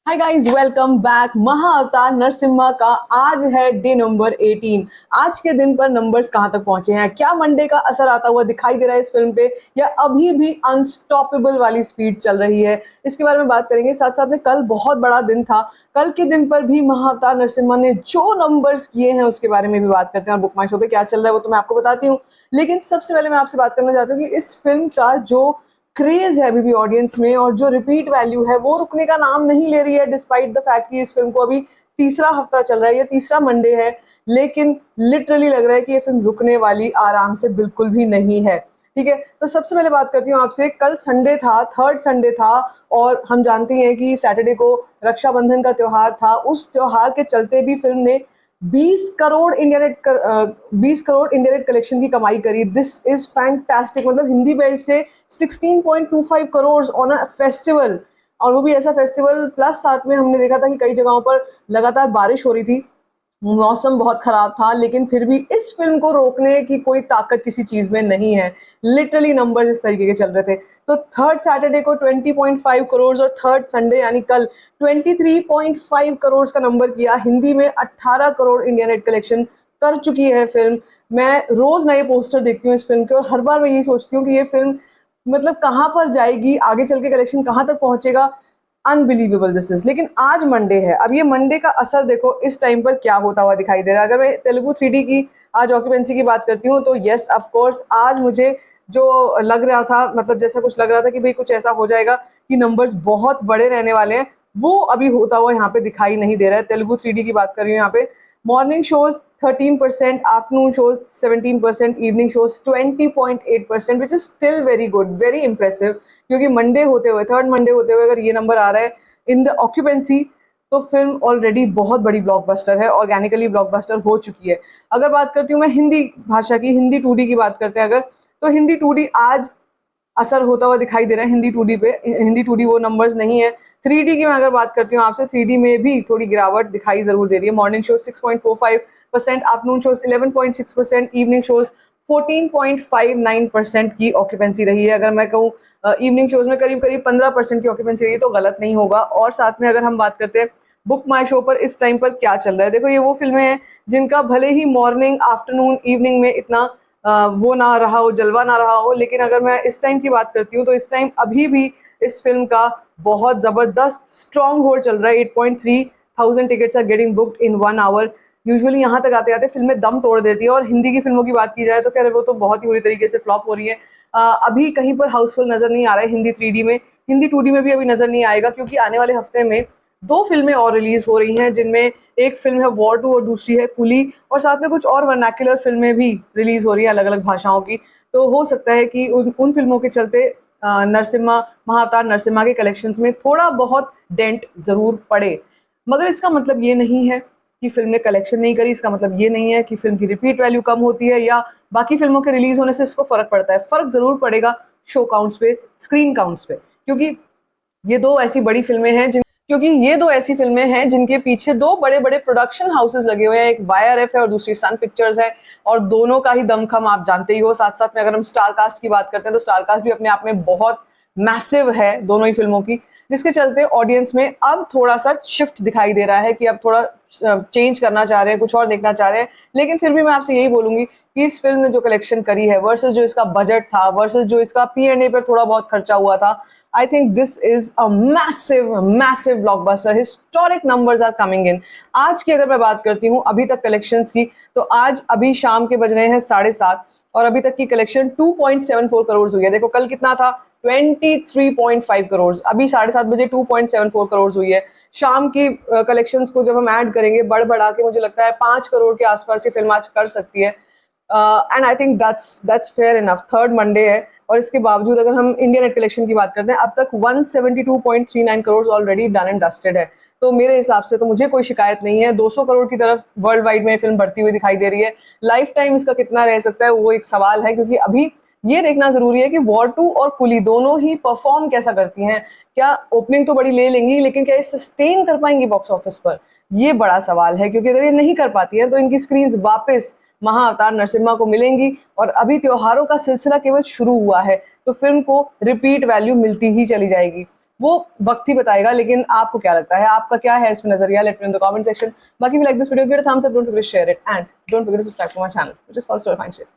हाय guys, welcome back. Mahavatar Narsimha का आज है डे नंबर 18। आज के दिन पर नंबर्स कहां तक पहुंचे हैं? क्या मंडे का असर आता हुआ दिखाई दे रहा है इस फिल्म पे, या अभी भी अनस्टॉपेबल वाली स्पीड चल रही है? इसके बारे में बात करेंगे। साथ साथ में कल बहुत बड़ा दिन था। कल के दिन पर भी महाअवतार नरसिम्हा ने जो नंबर्स किए हैं उसके बारे में भी बात करते हैं, और बुक माई शो पे क्या चल रहा है वो तो मैं आपको बताती हूँ। लेकिन सबसे पहले मैं आपसे बात करना चाहती हूँ कि इस फिल्म का जो क्रेज है अभी भी ऑडियंस में, और जो रिपीट वैल्यू है वो रुकने का नाम नहीं ले रही है, डिस्पाइट द फैक्ट कि इस फिल्म को अभी तीसरा हफ्ता चल रहा है, ये तीसरा मंडे है। लेकिन लिटरली लग रहा है कि ये फिल्म रुकने वाली आराम से बिल्कुल भी नहीं है। ठीक है, तो सबसे पहले बात करती हूँ आपसे। कल संडे था, थर्ड संडे था, और हम जानते हैं कि सैटरडे को रक्षाबंधन का त्योहार था। उस त्योहार के चलते भी फिल्म ने 20 करोड़ इंडिया नेट कलेक्शन की कमाई करी। This is fantastic. मतलब हिंदी बेल्ट से 16.25 करोड़ ऑन अ फेस्टिवल, और वो भी ऐसा फेस्टिवल, प्लस साथ में हमने देखा था कि कई जगहों पर लगातार बारिश हो रही थी, मौसम बहुत खराब था, लेकिन फिर भी इस फिल्म को रोकने की कोई ताकत किसी चीज में नहीं है। लिटरली नंबर्स इस तरीके के चल रहे थे। तो थर्ड सैटरडे को 20.5 करोड़, और थर्ड संडे यानी कल 23.5 करोड़ का नंबर किया। हिंदी में 18 करोड़ इंडिया नेट कलेक्शन कर चुकी है फिल्म। मैं रोज नए पोस्टर देखती हूँ इस फिल्म के, और हर बार मैं यही सोचती हूँ कि ये फिल्म मतलब कहाँ पर जाएगी, आगे चल के कलेक्शन कहाँ तक पहुंचेगा। Unbelievable this is. लेकिन आज मंडे है। अब ये मंडे का असर देखो इस टाइम पर क्या होता हुआ दिखाई दे रहा है। अगर मैं तेलुगु 3D की आज ऑक्यूपेंसी की बात करती हूँ, तो यस ऑफ कोर्स आज मुझे जो लग रहा था, मतलब जैसा कुछ लग रहा था कि भाई कुछ ऐसा हो जाएगा कि नंबर्स बहुत बड़े रहने वाले हैं, वो अभी होता हुआ यहाँ पे दिखाई नहीं दे रहा है। तेलुगु 3D की बात कर रही हूँ यहाँ पे। Morning shows 13%, afternoon shows 17%, evening shows 20.8%, which is still very good, very impressive. क्योंकि मंडे होते हुए, थर्ड मंडे होते हुए अगर ये नंबर आ रहा है इन द ऑक्यूपेंसी, तो फिल्म ऑलरेडी बहुत बड़ी ब्लॉकबस्टर है, ऑर्गेनिकली ब्लॉकबस्टर हो चुकी है। अगर बात करती हूँ मैं हिंदी भाषा की, हिंदी 2D की बात करते हैं अगर, तो हिंदी 2D आज असर होता हुआ दिखाई दे रहा है हिंदी 2D पे। हिंदी 2D वो नंबर्स नहीं है। 3D की मैं अगर बात करती हूँ आपसे, 3D में भी थोड़ी गिरावट दिखाई जरूर दे रही है। Morning shows 6.45%, afternoon shows 11.6%, evening shows 14.59% की ऑक्यूपेंसी रही है। अगर मैं कहूँ इवनिंग शोज में करीब करीब 15% की ऑक्यूपेंसी रही है, तो गलत नहीं होगा। और साथ में अगर हम बात करते हैं बुक माई शो पर इस टाइम पर क्या चल रहा है, देखो ये वो फिल्में हैं जिनका भले ही मॉर्निंग, आफ्टरनून, इवनिंग में इतना वो ना रहा हो, जलवा ना रहा हो, लेकिन अगर मैं इस टाइम की बात करती हूँ तो इस टाइम अभी भी इस फिल्म का बहुत जबरदस्त स्ट्रॉन्ग होल्ड चल रहा है। 8.3 thousand tickets are getting booked in 1 hour. Usually यहाँ तक आते आते फिल्में दम तोड़ देती है। और हिंदी की फिल्मों की बात की जाए तो खैर वो तो बहुत ही बुरी तरीके से फ्लॉप हो रही है। अभी कहीं पर हाउसफुल नजर नहीं आ रहा है हिंदी 3D में। हिंदी 2D में भी अभी नजर नहीं आएगा, क्योंकि आने वाले हफ्ते में दो फिल्में और रिलीज हो रही हैं, जिनमें एक फिल्म है वॉर 2 और दूसरी है कुली, और साथ में कुछ और वर्नाक्युलर फिल्में भी रिलीज हो रही हैं अलग अलग भाषाओं की। तो हो सकता है कि उन फिल्मों के चलते नरसिम्हा, महाअवतार नरसिम्हा के कलेक्शंस में थोड़ा बहुत डेंट जरूर पड़े। मगर इसका मतलब ये नहीं है कि फिल्म ने कलेक्शन नहीं करी। इसका मतलब ये नहीं है कि फिल्म की रिपीट वैल्यू कम होती है, या बाकी फिल्मों के रिलीज होने से इसको फर्क पड़ता है। फर्क जरूर पड़ेगा शो काउंट्स पे, स्क्रीन काउंट्स पे, क्योंकि ये दो ऐसी बड़ी फिल्में हैं क्योंकि ये दो ऐसी फिल्में हैं जिनके पीछे दो बड़े बड़े प्रोडक्शन हाउसेस लगे हुए हैं। एक YRF है और दूसरी सन पिक्चर्स है, और दोनों का ही दमखम आप जानते ही हो। साथ साथ में अगर हम स्टार कास्ट की बात करते हैं तो स्टार कास्ट भी अपने आप में बहुत मैसिव है दोनों ही फिल्मों की, जिसके चलते ऑडियंस में अब थोड़ा सा शिफ्ट दिखाई दे रहा है कि अब थोड़ा चेंज करना चाह रहे हैं, कुछ और देखना चाह रहे हैं। लेकिन फिर भी मैं आपसे यही बोलूंगी कि इस फिल्म ने जो कलेक्शन करी है वर्सेस जो इसका बजट था, वर्सेस जो इसका P&A पर थोड़ा बहुत खर्चा हुआ था, I think this is a massive blockbuster. Historic numbers are coming in. आज की अगर मैं बात करती हूँ अभी तक कलेक्शंस की, तो आज अभी शाम के बज रहे हैं 7:30, और अभी तक की कलेक्शन 2.74 करोड़ हुई है। देखो कल कितना था, 23.5 करोड़। अभी 7:30 बजे 2.74 करोड़ हुई है। शाम की कलेक्शंस को जब हम ऐड करेंगे बढ़ बढ़ा के, मुझे लगता है 5 करोड़ के आसपास ये फिल्म आज कर सकती है। And I think that's fair enough. Third Monday है, और इसके बावजूद अगर हम इंडियन नेट कलेक्शन की बात करते हैं, अब तक 172.39 crore already done and dusted है। तो मेरे हिसाब से तो मुझे कोई शिकायत नहीं है। 200 करोड़ की तरफ वर्ल्ड वाइड में फिल्म बढ़ती हुई दिखाई दे रही है। लाइफ टाइम इसका कितना रह सकता है वो एक सवाल है, क्योंकि अभी ये देखना जरूरी है कि वॉर 2 और कुली दोनों ही परफॉर्म कैसा करती हैं। क्या ओपनिंग तो बड़ी ले लेंगी, लेकिन क्या ये सस्टेन कर पाएंगी बॉक्स ऑफिस पर, ये बड़ा सवाल है। क्योंकि अगर ये नहीं कर पाती है तो इनकी स्क्रीन्स वापस महाअवतार नरसिम्हा को मिलेंगी, और अभी त्योहारों का सिलसिला केवल शुरू हुआ है, तो फिल्म को रिपीट वैल्यू मिलती ही चली जाएगी। वो वक्त ही बताएगा। लेकिन आपको क्या लगता है, आपका क्या है इसमें नजरिया, let me in the comment section. बाकी if you like this video, give it a thumbs up, don't forget to share it and don't forget to subscribe to my channel which is called Story Find Shit.